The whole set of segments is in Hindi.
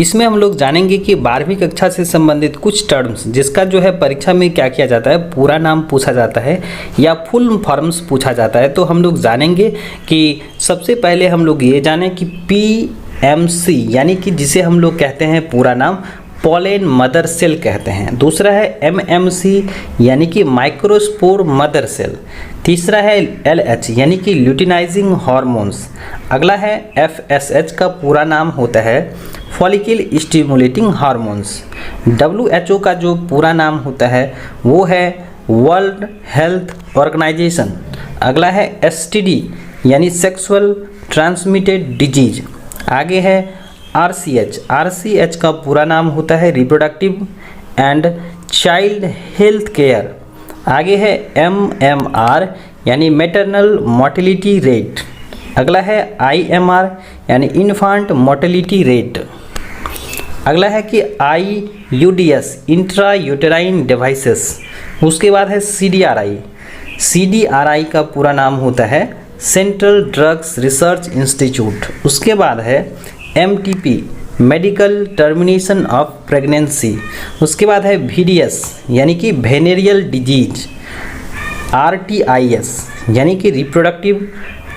इसमें हम लोग जानेंगे कि 12वीं कक्षा से संबंधित कुछ टर्म्स जिसका जो है परीक्षा में क्या किया जाता है, पूरा नाम पूछा जाता है या फुल फॉर्म्स पूछा जाता है। तो हम लोग जानेंगे कि सबसे पहले हम लोग ये जानें कि PMC यानी कि जिसे हम लोग कहते हैं पूरा नाम पोलेन मदर सेल कहते हैं। दूसरा है MMC यानी कि माइक्रोस्पोर मदर सेल। तीसरा है LH यानी कि ल्यूटिनाइजिंग हार्मोन्स। अगला है FSH का पूरा नाम होता है फॉलिकल स्टिमुलेटिंग हार्मोन्स। WHO का जो पूरा नाम होता है वो है वर्ल्ड हेल्थ ऑर्गेनाइजेशन। अगला है STD यानी सेक्सुअल ट्रांसमिटेड डिजीज। आगे है RCH का पूरा नाम होता है reproductive and child health care. आगे है MMR यानी मैटरनल मोर्टेलिटी रेट। अगला है IMR यानी इन्फेंट मोर्टेलिटी रेट। अगला है कि IUDS इंट्रा यूटेराइन डिवाइसेस। उसके बाद है CDRI का पूरा नाम होता है सेंट्रल ड्रग्स रिसर्च इंस्टीट्यूट। उसके बाद है MTP medical termination of pregnancy. उसके बाद है VDS यानी कि वेनेरियल डिजीज। RTIS यानी कि रिप्रोडक्टिव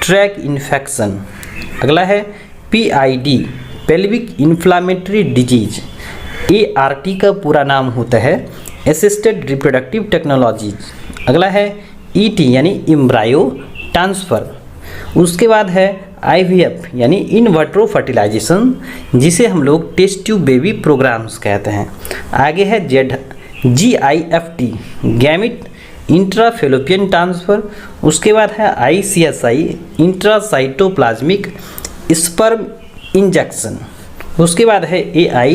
ट्रैक इन्फेक्शन। अगला है PID pelvic inflammatory disease. ART का पूरा नाम होता है असिस्टेड रिप्रोडक्टिव टेक्नोलॉजीज। अगला है ET यानी एम्ब्रायो ट्रांसफ़र। उसके बाद है IVF यानी इन वाट्रो फर्टिलाइजेशन जिसे हम लोग टेस्ट ट्यूब बेबी प्रोग्राम्स कहते हैं। आगे है GIFT गैमिट इंट्राफेलोपियन ट्रांसफ़र। उसके बाद है ICSI इंट्रासाइटोप्लाज्मिक स्पर्म इंजेक्शन। उसके बाद है AI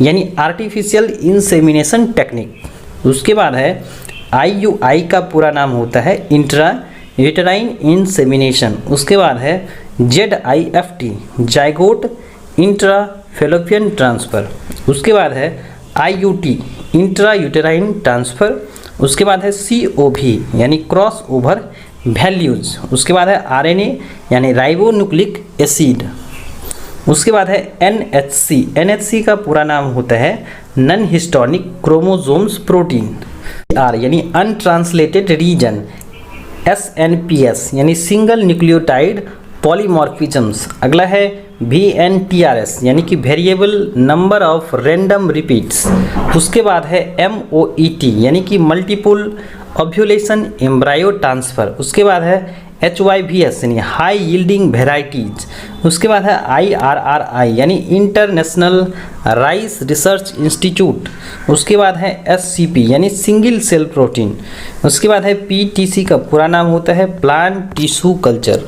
यानी आर्टिफिशियल इंसेमिनेशन टेक्निक। उसके बाद है IUI का पूरा नाम होता है इंट्रा यूटेराइन इंसेमिनेशन। उसके बाद है ZIFT जाइगोट इंट्राफेलोपियन ट्रांसफ़र। उसके बाद है IUT इंट्रा यूटेराइन ट्रांसफ़र। उसके बाद है COV यानी क्रॉस ओवर वैल्यूज। उसके बाद है RNA यानी राइबोन्यूक्लिक एसिड। उसके बाद है NHC का पूरा नाम होता है नॉन हिस्टोनिक क्रोमोसोम्स प्रोटीन। यानी अनट्रांसलेटेड रीजन। SNPS यानी सिंगल न्यूक्लियोटाइड पॉलीमॉर्फिज्म्स। अगला है VNTRS यानी कि variable number of random repeats. उसके बाद है MOET यानी कि मल्टीपल ओव्यूलेशन एम्ब्रायो ट्रांसफ़र। उसके बाद है HYVS यानी हाई यील्डिंग वेराइटीज। उसके बाद है IRRI यानी इंटरनेशनल राइस रिसर्च इंस्टीट्यूट। उसके बाद है SCP यानी सिंगल सेल प्रोटीन। उसके बाद है PTC का पूरा नाम होता है प्लांट टिश्यू कल्चर।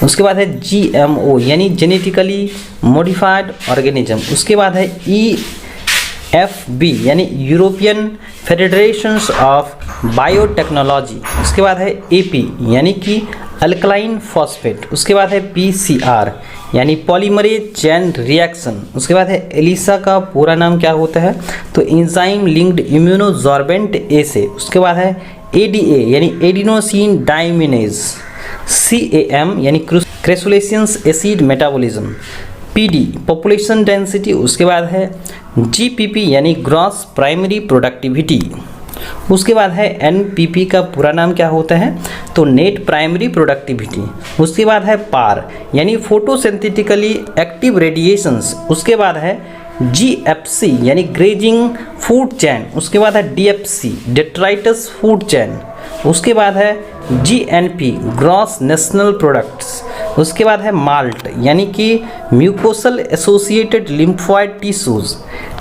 उसके बाद है GMO यानी जेनेटिकली मॉडिफाइड ऑर्गेनिज्म। उसके बाद है EFB यानी यूरोपियन फेडरेशन ऑफ बायोटेक्नोलॉजी। उसके बाद है AP यानी कि अल्कलाइन फॉस्फेट। उसके बाद है PCR यानी पॉलीमरेज चेन रिएक्शन। उसके बाद है ELISA का पूरा नाम क्या होता है, तो एंजाइम लिंक्ड इम्यूनोसॉर्बेंट एसे। उसके बाद है ADA यानी एडिनोसिन डाइमिनेज। CAM यानी crassulacean acid metabolism. PD population density. उसके बाद है GPP यानी ग्रॉस प्राइमरी प्रोडक्टिविटी। उसके बाद है NPP का पूरा नाम क्या होता है, तो नेट प्राइमरी प्रोडक्टिविटी। उसके बाद है PAR यानी फोटोसिंथेटिकली एक्टिव रेडिएशंस। उसके बाद है GFC यानी ग्रेजिंग फूड चेन। उसके बाद है DFC डेट्राइटस फूड चेन। उसके बाद है GNP ग्रॉस नेशनल प्रोडक्ट्स। उसके बाद है MALT यानी कि mucosal associated lymphoid tissues.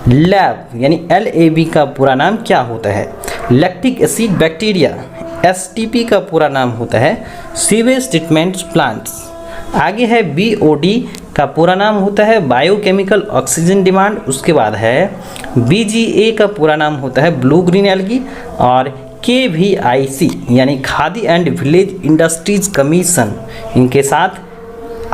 Lab यानी LAB का पूरा नाम क्या होता है, लैक्टिक एसिड बैक्टीरिया। STP का पूरा नाम होता है सीवेज ट्रीटमेंट प्लांट्स। आगे है BOD का पूरा नाम होता है बायोकेमिकल ऑक्सीजन डिमांड। उसके बाद है BGA का पूरा नाम होता है ब्लू ग्रीन एल्गी। और KVIC यानी khadi and village industries commission. इनके साथ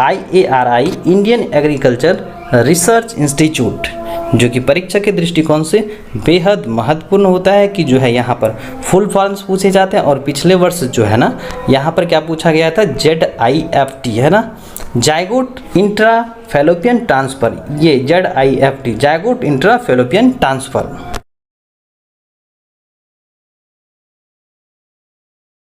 IARI Indian agriculture research institute, जो कि परीक्षा के दृष्टिकोण से बेहद महत्वपूर्ण होता है कि जो है यहाँ पर फुल फॉर्म्स पूछे जाते हैं। और पिछले वर्ष जो है ना यहाँ पर क्या पूछा गया था, ZIFT है ना, जाइगोट इंट्रा फैलोपियन ट्रांसफर, ये ZIFT zygote intra fallopian transfer.